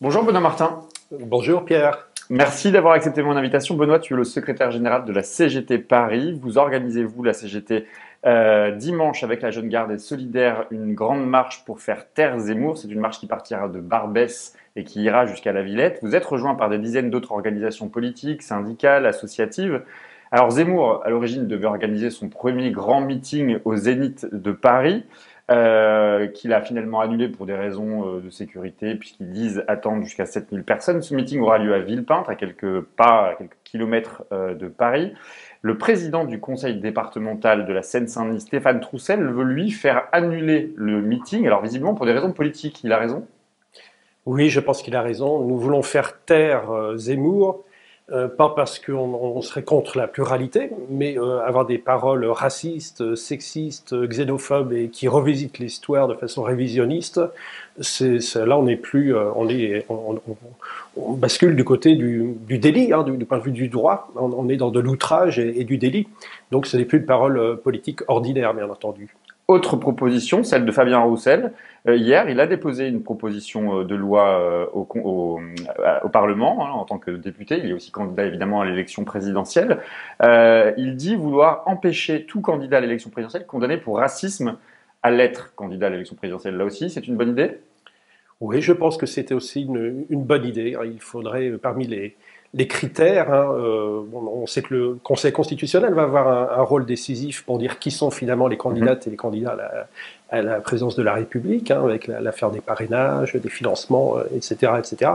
Bonjour Benoît Martin, Bonjour Pierre. merci d'avoir accepté mon invitation. Benoît, tu es le secrétaire général de la CGT Paris. Vous organisez, vous, la CGT, dimanche avec la Jeune Garde et Solidaire, une grande marche pour faire taire Zemmour. C'est une marche qui partira de Barbès et qui ira jusqu'à la Villette. Vous êtes rejoint par des dizaines d'autres organisations politiques, syndicales, associatives. Alors Zemmour, à l'origine, devait organiser son premier grand meeting au Zénith de Paris. Qu'il a finalement annulé pour des raisons de sécurité, puisqu'ils disent attendre jusqu'à 7000 personnes. Ce meeting aura lieu à Villepinte, à quelques pas, à quelques kilomètres de Paris. Le président du conseil départemental de la Seine-Saint-Denis, Stéphane Troussel, veut lui faire annuler le meeting, alors visiblement pour des raisons politiques. Il a raison? Oui, je pense qu'il a raison. Nous voulons faire taire Zemmour, pas parce qu'on serait contre la pluralité, mais avoir des paroles racistes, sexistes, xénophobes et qui revisitent l'histoire de façon révisionniste. Là, on n'est plus, on bascule du côté du délit, du point de vue du droit. On est dans de l'outrage et du délit. Donc, ce n'est plus une parole politique ordinaire, bien entendu. Autre proposition, celle de Fabien Roussel. Hier, il a déposé une proposition de loi au Parlement en tant que député. Il est aussi candidat évidemment à l'élection présidentielle. Il dit vouloir empêcher tout candidat à l'élection présidentielle condamné pour racisme à l'être candidat à l'élection présidentielle. Là aussi, c'est une bonne idée? Oui, je pense que c'était aussi une bonne idée. Il faudrait, parmi les critères, on sait que le Conseil constitutionnel va avoir un rôle décisif pour dire qui sont finalement les candidates et les candidats à la présidence de la République, avec l'affaire des parrainages, des financements, etc., etc.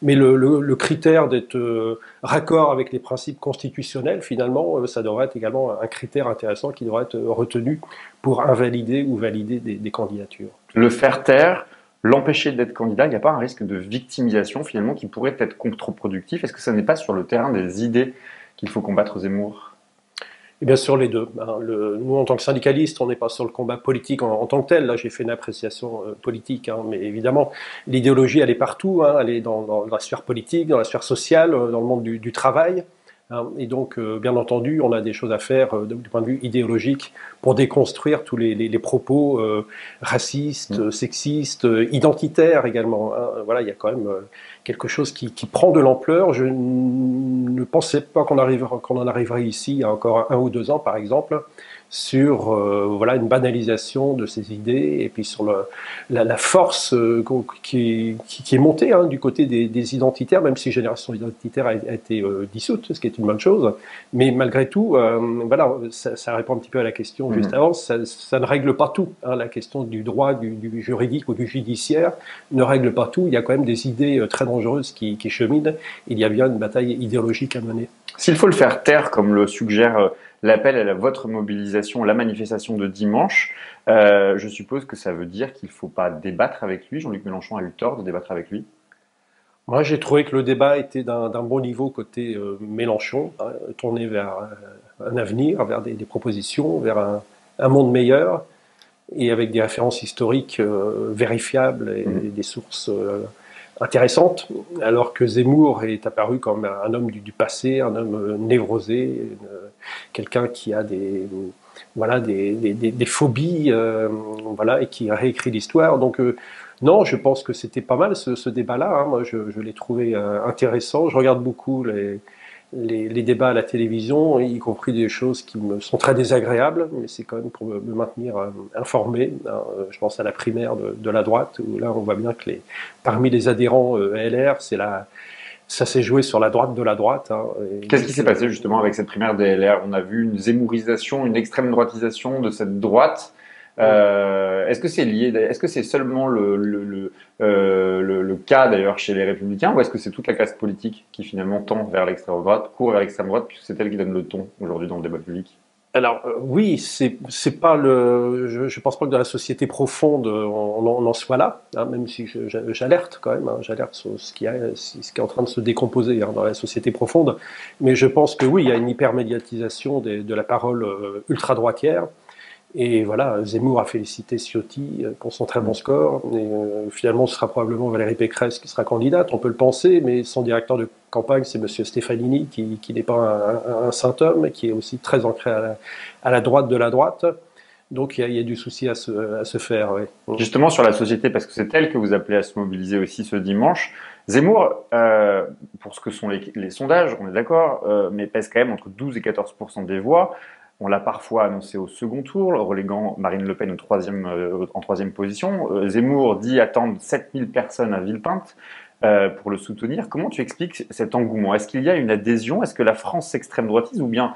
Mais le critère d'être raccord avec les principes constitutionnels, finalement, ça devrait être également un critère intéressant qui devrait être retenu pour invalider ou valider des candidatures. Le faire taire, l'empêcher d'être candidat, il n'y a pas un risque de victimisation finalement qui pourrait être contre-productif? Est-ce que ça n'est pas sur le terrain des idées qu'il faut combattre Zemmour? Et bien sûr les deux. Nous, en tant que syndicalistes, on n'est pas sur le combat politique en tant que tel. Là, j'ai fait une appréciation politique, mais évidemment, l'idéologie, elle est partout. Elle est dans la sphère politique, dans la sphère sociale, dans le monde du travail. Et donc, bien entendu, on a des choses à faire du point de vue idéologique pour déconstruire tous les propos racistes, sexistes, identitaires également. Voilà, il y a quand même quelque chose qui prend de l'ampleur. Je ne pensais pas qu'on en arriverait ici il y a encore 1 ou 2 ans, par exemple, sur voilà, une banalisation de ces idées et puis sur la force qui est montée du côté des identitaires, même si Génération Identitaire a été dissoute, ce qui est une bonne chose. Mais malgré tout, voilà, ça répond un petit peu à la question juste avant, ça ne règle pas tout. La question du droit, du juridique ou du judiciaire ne règle pas tout. Il y a quand même des idées très dangereuses qui cheminent. Il y a bien une bataille idéologique à mener. S'il faut le faire taire, comme le suggère l'appel à votre mobilisation, la manifestation de dimanche, je suppose que ça veut dire qu'il ne faut pas débattre avec lui. Jean-Luc Mélenchon a eu tort de débattre avec lui. Moi, j'ai trouvé que le débat était d'un bon niveau côté Mélenchon, tourné vers un avenir, vers des propositions, vers un monde meilleur, et avec des références historiques vérifiables et des sources intéressante, alors que Zemmour est apparu comme un homme du passé, un homme névrosé, quelqu'un qui a voilà, des phobies, voilà, et qui réécrit l'histoire. Donc non, je pense que c'était pas mal ce débat-là. Moi, je l'ai trouvé intéressant. Je regarde beaucoup les débats à la télévision, y compris des choses qui me sont très désagréables, mais c'est quand même pour me maintenir informé. Je pense à la primaire de la droite, où là on voit bien que parmi les adhérents LR, ça s'est joué sur la droite de la droite. Qu'est-ce qui s'est passé justement avec cette primaire des LR? On a vu une zémourisation, une extrême droitisation de cette droite. Est-ce que c'est lié? Est-ce que c'est seulement le cas d'ailleurs chez les Républicains, ou est-ce que c'est toute la classe politique qui finalement tend vers l'extrême droite, court vers l'extrême droite, puisque c'est elle qui donne le ton aujourd'hui dans le débat public? Alors oui, c'est pas je pense pas que dans la société profonde on en soit là, même si j'alerte quand même, j'alerte sur ce qui est en train de se décomposer dans la société profonde. Mais je pense que oui, il y a une hypermédiatisation de la parole ultra droitière. Et voilà, Zemmour a félicité Ciotti pour son très bon score. Et finalement, ce sera probablement Valérie Pécresse qui sera candidate, on peut le penser, mais son directeur de campagne, c'est Monsieur Stefanini, qui n'est pas un saint homme, qui est aussi très ancré à la droite de la droite. Donc il y a du souci à se faire. Ouais. Justement sur la société, parce que c'est elle que vous appelez à se mobiliser aussi ce dimanche. Zemmour, pour ce que sont les sondages, on est d'accord, mais pèse quand même entre 12 et 14% des voix. On l'a parfois annoncé au second tour, reléguant Marine Le Pen en troisième position. Zemmour dit attendre 7000 personnes à Villepinte pour le soutenir. Comment tu expliques cet engouement? Est-ce qu'il y a une adhésion? Est-ce que la France s'extrême droitise ou bien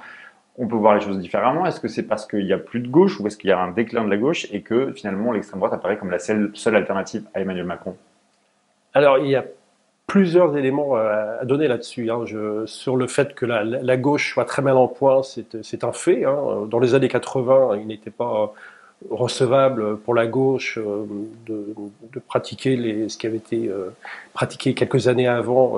on peut voir les choses différemment? Est-ce que c'est parce qu'il n'y a plus de gauche ou est-ce qu'il y a un déclin de la gauche et que finalement l'extrême droite apparaît comme la seule alternative à Emmanuel Macron? Alors il y a plusieurs éléments à donner là-dessus. Hein. Sur le fait que la gauche soit très mal en point, c'est un fait. Hein. Dans les années 80, il n'était pas recevable pour la gauche de pratiquer ce qui avait été pratiqué quelques années avant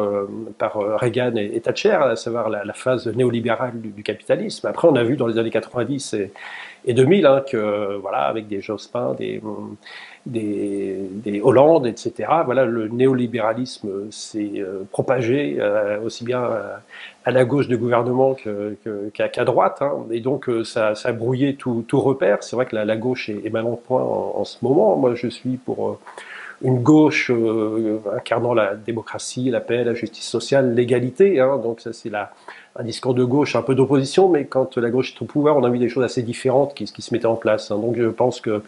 par Reagan et Thatcher, à savoir la phase néolibérale du capitalisme. Après, on a vu dans les années 90 et 2000 hein, que, voilà, avec des Jospin, des Hollande, etc. Voilà, le néolibéralisme s'est propagé aussi bien à la gauche du gouvernement qu'à droite, hein, et donc ça a brouillé tout repère. C'est vrai que la gauche est mal en point en ce moment. Moi, je suis pour une gauche incarnant la démocratie, la paix, la justice sociale, l'égalité. Hein, donc ça, c'est un discours de gauche, un peu d'opposition, mais quand la gauche est au pouvoir, on a vu des choses assez différentes qui se mettaient en place. Hein. Donc je pense que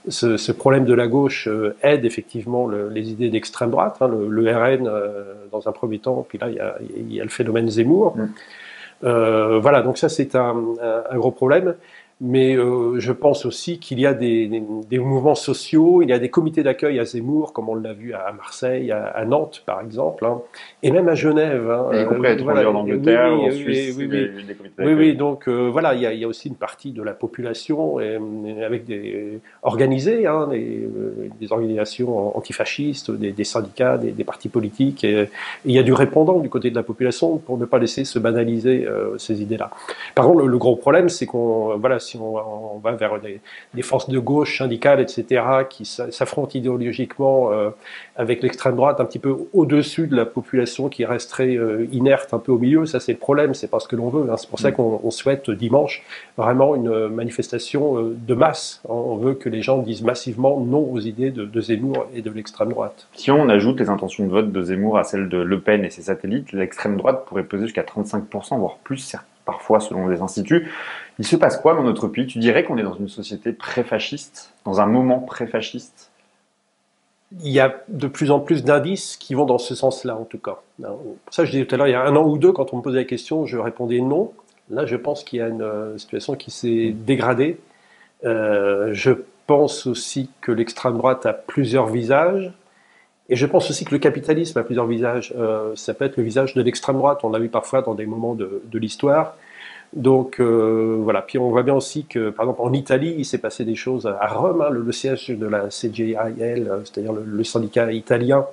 ce problème de la gauche aide effectivement les idées d'extrême droite, hein, le RN dans un premier temps, puis là il y a le phénomène Zemmour. Voilà, donc ça c'est un gros problème. Mais je pense aussi qu'il y a des mouvements sociaux, il y a des comités d'accueil à Zemmour, comme on l'a vu à Marseille, à Nantes par exemple, hein, et même à Genève. Hein, y compris à l'étranger, en Angleterre, en Suisse, oui, des comités d'accueil. oui, donc voilà, il y a aussi une partie de la population avec organisées, hein, des organisations antifascistes, des syndicats, des partis politiques, et il y a du répondant du côté de la population pour ne pas laisser se banaliser ces idées-là. Par contre, le gros problème, c'est voilà, si on va vers des forces de gauche syndicales, etc., qui s'affrontent idéologiquement avec l'extrême droite un petit peu au-dessus de la population qui resterait inerte un peu au milieu, ça c'est le problème, c'est pas ce que l'on veut. Hein. C'est pour ça qu'on souhaite dimanche vraiment une manifestation de masse. On veut que les gens disent massivement non aux idées de Zemmour et de l'extrême droite. Si on ajoute les intentions de vote de Zemmour à celles de Le Pen et ses satellites, l'extrême droite pourrait peser jusqu'à 35%, voire plus, parfois selon les instituts. Il se passe quoi dans notre pays? Tu dirais qu'on est dans une société pré-fasciste, dans un moment pré-fasciste? Il y a de plus en plus d'indices qui vont dans ce sens-là, en tout cas. Pour ça, je disais tout à l'heure, il y a un an ou deux, quand on me posait la question, je répondais non. Là, je pense qu'il y a une situation qui s'est dégradée. Je pense aussi que l'extrême droite a plusieurs visages. Et je pense aussi que le capitalisme a plusieurs visages. Ça peut être le visage de l'extrême droite. On l'a vu parfois dans des moments de l'histoire. Donc voilà. Puis on voit bien aussi que, par exemple, en Italie, il s'est passé des choses à Rome. Hein, le siège de la CGIL, c'est-à-dire le syndicat italien,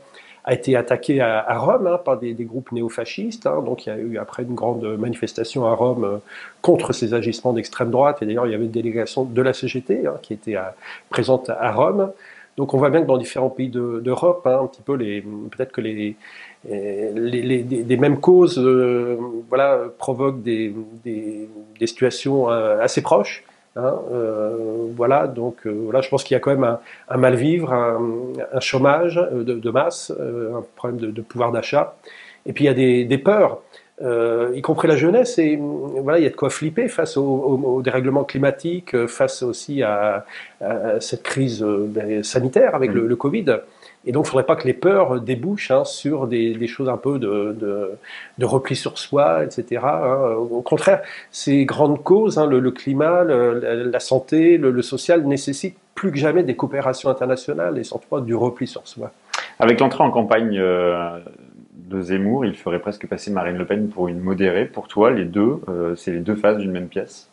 a été attaqué à Rome hein, par des groupes néofascistes. Hein, donc il y a eu après une grande manifestation à Rome contre ces agissements d'extrême droite. Et d'ailleurs, il y avait une délégation de la CGT hein, qui était présente à Rome. Donc on voit bien que dans différents pays d'Europe, hein, un petit peu peut-être que des mêmes causes voilà, provoquent des situations assez proches. Hein, voilà, donc voilà, je pense qu'il y a quand même un mal-vivre, un chômage de masse, un problème de pouvoir d'achat. Et puis il y a des peurs. Y compris la jeunesse, et voilà, il y a de quoi flipper face au dérèglement climatique, face aussi à cette crise sanitaire avec le Covid. Et donc, il ne faudrait pas que les peurs débouchent hein, sur des choses un peu de repli sur soi, etc. Hein. Au contraire, ces grandes causes, hein, le climat, la santé, le social, nécessitent plus que jamais des coopérations internationales et surtout pas du repli sur soi. Avec l'entrée en campagne de Zemmour, il ferait presque passer Marine Le Pen pour une modérée. Pour toi, les deux, c'est les deux faces d'une même pièce?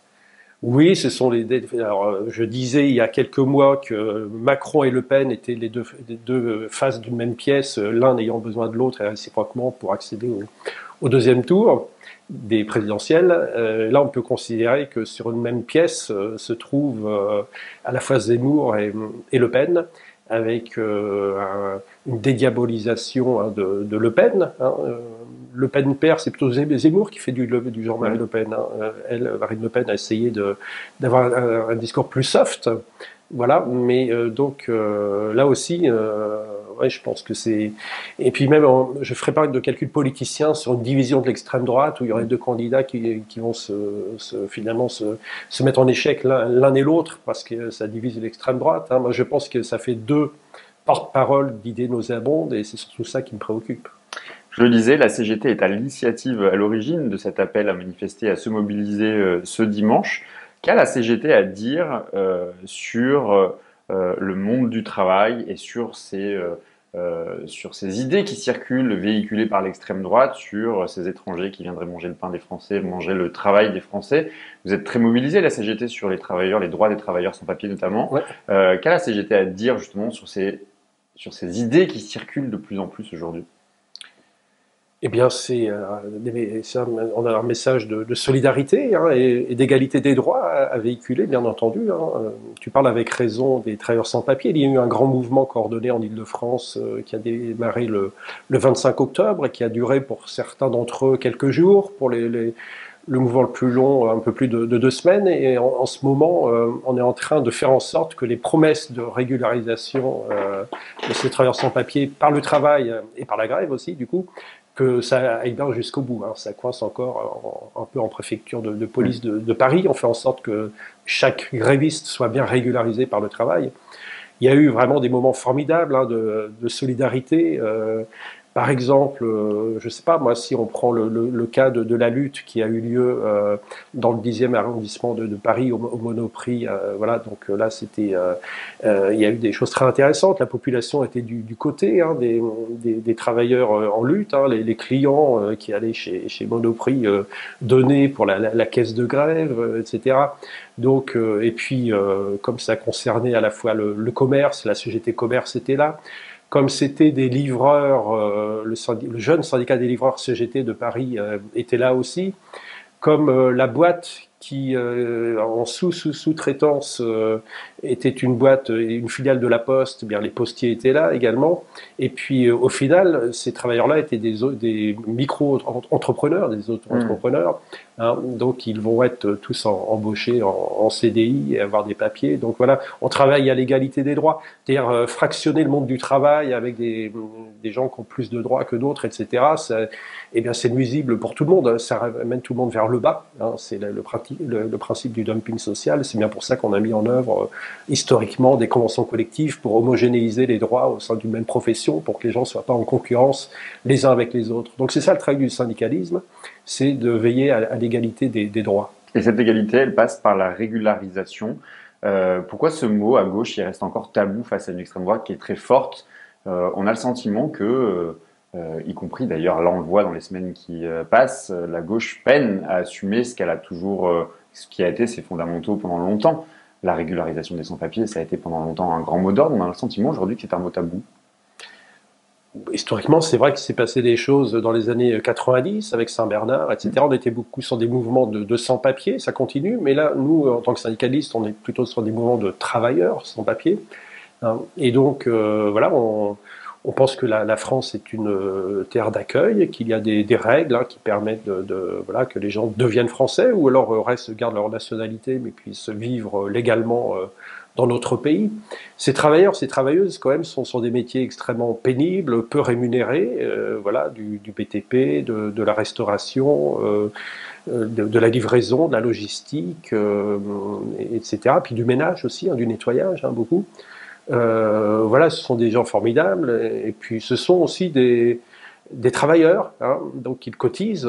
Oui, ce sont alors, je disais il y a quelques mois que Macron et Le Pen étaient les deux faces d'une même pièce, l'un ayant besoin de l'autre et réciproquement pour accéder au deuxième tour des présidentielles. Là, on peut considérer que sur une même pièce se trouvent à la fois Zemmour et Le Pen, avec une dédiabolisation hein, de Le Pen, hein, Le Pen père, c'est plutôt Zemmour qui fait du genre Marine Le Pen. Hein. Marine Le Pen a essayé d'avoir un discours plus soft. Voilà, mais donc là aussi, ouais, je pense que c'est. Et puis même, je ferai pas de calcul politicien sur une division de l'extrême droite où il y aurait deux candidats qui vont finalement se mettre en échec l'un et l'autre parce que ça divise l'extrême droite. Hein. Moi, je pense que ça fait deux porte-parole d'idées nauséabondes et c'est surtout ça qui me préoccupe. Je le disais, la CGT est à l'initiative, à l'origine de cet appel à manifester, à se mobiliser ce dimanche. Qu'a la CGT à dire sur le monde du travail et sur ces idées qui circulent, véhiculées par l'extrême droite, sur ces étrangers qui viendraient manger le pain des Français, manger le travail des Français? Vous êtes très mobilisé, la CGT, sur les travailleurs, les droits des travailleurs sans papier notamment. Ouais. Qu'a la CGT à dire justement sur ces idées qui circulent de plus en plus aujourd'hui? Eh bien, on a un message de solidarité hein, et d'égalité des droits à véhiculer, bien entendu. Hein. Tu parles avec raison des travailleurs sans papier. Il y a eu un grand mouvement coordonné en Île-de-France qui a démarré le 25 octobre et qui a duré pour certains d'entre eux quelques jours, pour le mouvement le plus long, un peu plus de 2 semaines. Et en ce moment, on est en train de faire en sorte que les promesses de régularisation de ces travailleurs sans papier par le travail et par la grève aussi, du coup, que ça aille bien jusqu'au bout. Hein. Ça coince encore un peu en préfecture de police de Paris. On fait en sorte que chaque gréviste soit bien régularisé par le travail. Il y a eu vraiment des moments formidables hein, de solidarité. Par exemple, je ne sais pas, moi, si on prend le cas de la lutte qui a eu lieu dans le 10e arrondissement de Paris, au Monoprix, voilà, donc là, il y a eu des choses très intéressantes. La population était du côté hein, des travailleurs en lutte, hein, les clients qui allaient chez Monoprix donner pour la caisse de grève, etc. Donc, et puis, comme ça concernait à la fois le commerce, la CGT Commerce était là, comme c'était des livreurs, le jeune syndicat des livreurs CGT de Paris était là aussi, comme la boîte qui, en sous-traitance, était une boîte, une filiale de la Poste, eh bien les postiers étaient là également. Et puis, au final, ces travailleurs-là étaient des micro-entrepreneurs, des auto-entrepreneurs. Hein, donc, ils vont être tous embauchés en CDI et avoir des papiers. Donc, voilà, on travaille à l'égalité des droits. C'est-à-dire fractionner le monde du travail avec des gens qui ont plus de droits que d'autres, etc. Eh bien, c'est nuisible pour tout le monde. Ça ramène tout le monde vers le bas. Hein, c'est le principe du dumping social. C'est bien pour ça qu'on a mis en œuvre historiquement des conventions collectives pour homogénéiser les droits au sein d'une même profession, pour que les gens ne soient pas en concurrence les uns avec les autres. Donc c'est ça le travail du syndicalisme, c'est de veiller à l'égalité des droits. Et cette égalité, elle passe par la régularisation. Pourquoi ce mot à gauche, il reste encore tabou face à une extrême droite qui est très forte? On a le sentiment que, y compris d'ailleurs, là on le voit dans les semaines qui passent, la gauche peine à assumer ce qu'elle a toujours, ce qui a été ses fondamentaux pendant longtemps. La régularisation des sans-papiers, ça a été pendant longtemps un grand mot d'ordre. On a le sentiment aujourd'hui que c'est un mot tabou. Historiquement, c'est vrai qu'il s'est passé des choses dans les années 90 avec Saint-Bernard, etc. On était beaucoup sur des mouvements de sans-papiers, ça continue, mais là, nous, en tant que syndicalistes, on est plutôt sur des mouvements de travailleurs sans-papiers. Hein. Et donc, voilà, on pense que la France est une terre d'accueil, qu'il y a des règles hein, qui permettent voilà, que les gens deviennent français ou alors gardent leur nationalité mais puissent vivre légalement dans notre pays. Ces travailleurs, ces travailleuses, quand même, sont des métiers extrêmement pénibles, peu rémunérés, voilà, du BTP, de la restauration, de la livraison, de la logistique, etc. Puis du ménage aussi, hein, du nettoyage, hein, beaucoup. Voilà, ce sont des gens formidables, et puis ce sont aussi des travailleurs, hein, donc ils cotisent,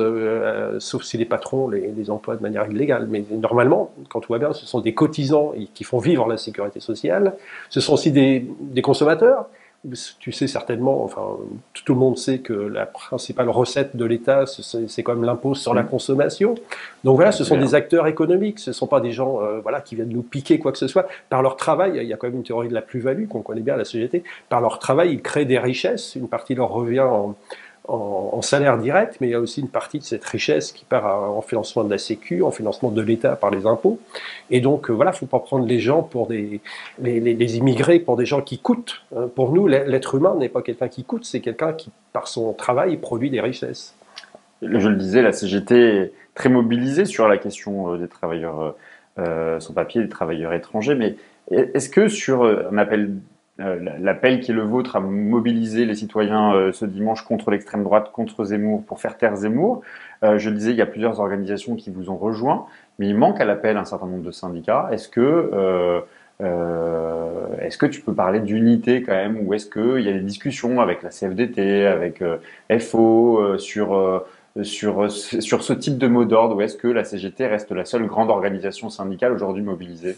sauf si les patrons les emploient de manière illégale. Mais normalement, quand tout va bien, ce sont des cotisants qui font vivre la sécurité sociale. Ce sont aussi des consommateurs. Tu sais certainement, enfin, tout le monde sait que la principale recette de l'État, c'est quand même l'impôt sur la consommation. Donc voilà, ce sont des acteurs économiques, ce ne sont pas des gens voilà, qui viennent nous piquer quoi que ce soit. Par leur travail, il y a quand même une théorie de la plus-value qu'on connaît bien à la CGT. Par leur travail, ils créent des richesses, une partie leur revient en salaire direct, mais il y a aussi une partie de cette richesse qui part en financement de la Sécu, en financement de l'État par les impôts. Et donc voilà, il ne faut pas prendre les gens pour les immigrés, pour des gens qui coûtent. Pour nous, l'être humain n'est pas quelqu'un qui coûte, c'est quelqu'un qui, par son travail, produit des richesses. je le disais, la CGT est très mobilisée sur la question des travailleurs sans papier, des travailleurs étrangers. Mais est-ce que sur un appel, l'appel qui est le vôtre à mobiliser les citoyens ce dimanche contre l'extrême droite, contre Zemmour, pour faire taire Zemmour, je le disais, il y a plusieurs organisations qui vous ont rejoint, mais il manque à l'appel un certain nombre de syndicats. Est-ce que tu peux parler d'unité quand même, ou est-ce qu'il y a des discussions avec la CFDT, avec FO, sur ce type de mot d'ordre, ou est-ce que la CGT reste la seule grande organisation syndicale aujourd'hui mobilisée?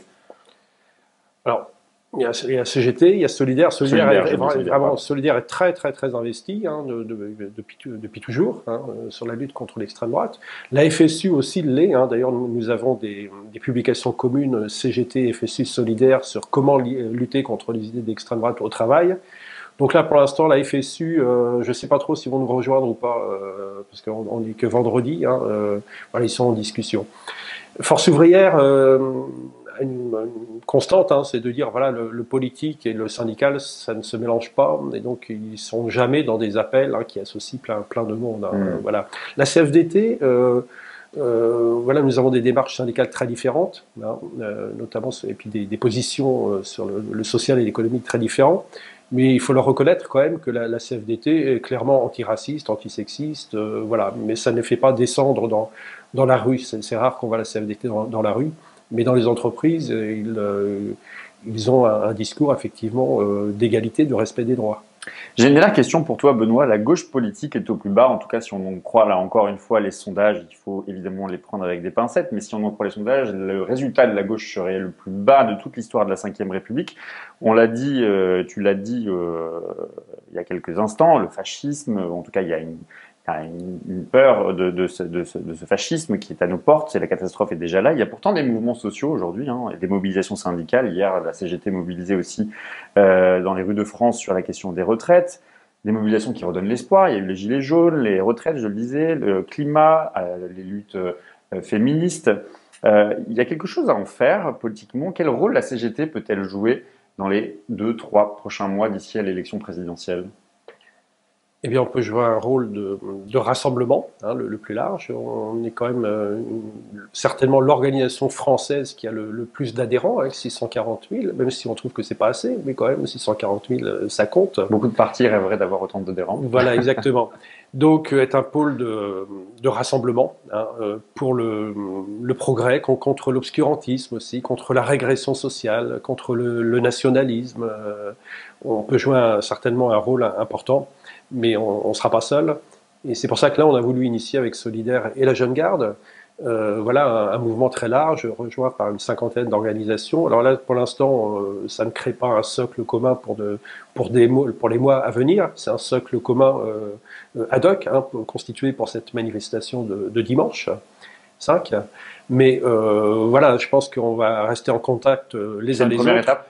Alors, il y a CGT, il y a Solidaire. Solidaire Pardon. Solidaire est très très très investi depuis toujours sur la lutte contre l'extrême droite. La FSU aussi l'est. D'ailleurs, nous avons des publications communes CGT, FSU, Solidaire sur comment lutter contre les idées d'extrême droite au travail. Donc là, pour l'instant, la FSU, je ne sais pas trop s'ils vont nous rejoindre ou pas, parce qu'on n'est que vendredi. Voilà, ils sont en discussion. Force ouvrière, une constante, c'est de dire voilà, le politique et le syndical, ça ne se mélange pas, et donc ils sont jamais dans des appels qui associent plein de monde. Voilà. La CFDT, voilà, nous avons des démarches syndicales très différentes, notamment, et puis des positions sur le social et l'économique très différentes. Mais il faut leur reconnaître quand même que la CFDT est clairement antiraciste, antisexiste, voilà. Mais ça ne les fait pas descendre dans la rue. C'est rare qu'on voit la CFDT dans la rue. Mais dans les entreprises, ils ont un discours effectivement d'égalité, de respect des droits. J'ai une dernière question pour toi, Benoît. La gauche politique est au plus bas. En tout cas, si on en croit, là encore une fois, les sondages, il faut évidemment les prendre avec des pincettes, mais si on en croit les sondages, le résultat de la gauche serait le plus bas de toute l'histoire de la Ve République. On l'a dit, tu l'as dit il y a quelques instants, le fascisme, en tout cas, il y a une peur de ce fascisme qui est à nos portes. C'est la catastrophe est déjà là. Il y a pourtant des mouvements sociaux aujourd'hui, et des mobilisations syndicales. Hier, la CGT mobilisait aussi dans les rues de France sur la question des retraites. Des mobilisations qui redonnent l'espoir. Il y a eu les gilets jaunes, les retraites, je le disais, le climat, les luttes féministes. Il y a quelque chose à en faire politiquement. Quel rôle la CGT peut-elle jouer dans les 2-3 prochains mois d'ici à l'élection présidentielle? Eh bien, on peut jouer un rôle de rassemblement, le plus large. On est quand même certainement l'organisation française qui a le plus d'adhérents, avec 640 000, même si on trouve que c'est pas assez, mais quand même 640 000, ça compte. Beaucoup de partis rêveraient d'avoir autant d'adhérents. Voilà, exactement. Donc, être un pôle de rassemblement pour le progrès, contre l'obscurantisme aussi, contre la régression sociale, contre le nationalisme. On peut jouer certainement un rôle important, mais on ne sera pas seul. Et c'est pour ça que là, on a voulu initier avec Solidaire et la Jeune Garde, voilà, un mouvement très large, rejoint par une cinquantaine d'organisations. Alors là, pour l'instant, ça ne crée pas un socle commun pour les mois à venir. C'est un socle commun ad hoc, constitué pour cette manifestation de dimanche 5. Mais voilà, je pense qu'on va rester en contact les uns les autres. C'est une première étape.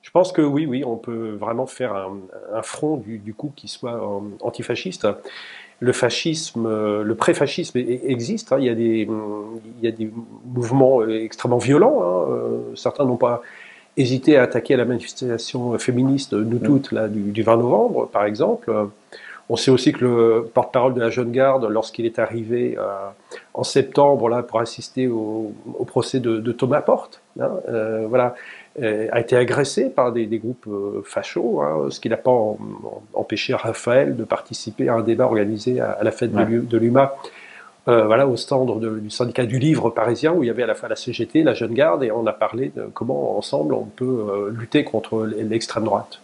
Je pense que oui, on peut vraiment faire un front du coup qui soit antifasciste. Le fascisme, le pré-fascisme existe. Il y a des mouvements extrêmement violents. Certains n'ont pas hésité à attaquer la manifestation féministe, nous toutes, là, du 20 novembre, par exemple. On sait aussi que le porte-parole de la Jeune Garde, lorsqu'il est arrivé en septembre là, pour assister au procès de Thomas Porte, voilà, a été agressé par des groupes fachos, ce qui n'a pas empêché Raphaël de participer à un débat organisé à la fête de l'UMA, voilà, au stand du syndicat du livre parisien, où il y avait à la fois la CGT, la Jeune Garde, et on a parlé de comment ensemble on peut lutter contre l'extrême droite.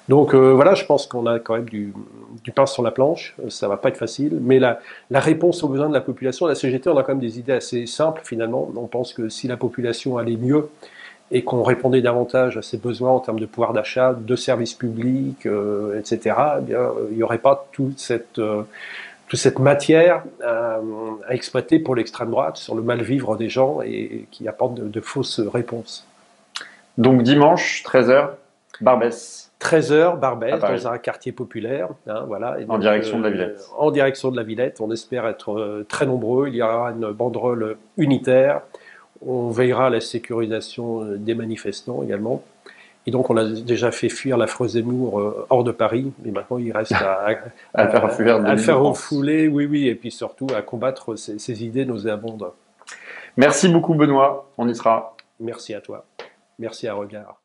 Donc voilà, je pense qu'on a quand même du pain sur la planche, ça va pas être facile, mais la réponse aux besoins de la population, la CGT, on a quand même des idées assez simples finalement. On pense que si la population allait mieux et qu'on répondait davantage à ses besoins en termes de pouvoir d'achat, de services publics, etc., eh bien, il n'y aurait pas toute cette matière à exploiter pour l'extrême droite sur le mal-vivre des gens et qui apporte de fausses réponses. Donc dimanche, 13h, Barbès. 13h, Barbès, dans un quartier populaire. Voilà. Et donc, en direction de la Villette. En direction de la Villette. On espère être très nombreux. Il y aura une banderole unitaire. On veillera à la sécurisation des manifestants également. Et donc, on a déjà fait fuir l'affreux Zemmour hors de Paris, mais maintenant, il reste À le faire fuir de à le faire l'Île-de-France. refouler, oui, oui, et puis surtout à combattre ces idées nauséabondes. Merci beaucoup, Benoît. On y sera. Merci à toi. Merci à Regard.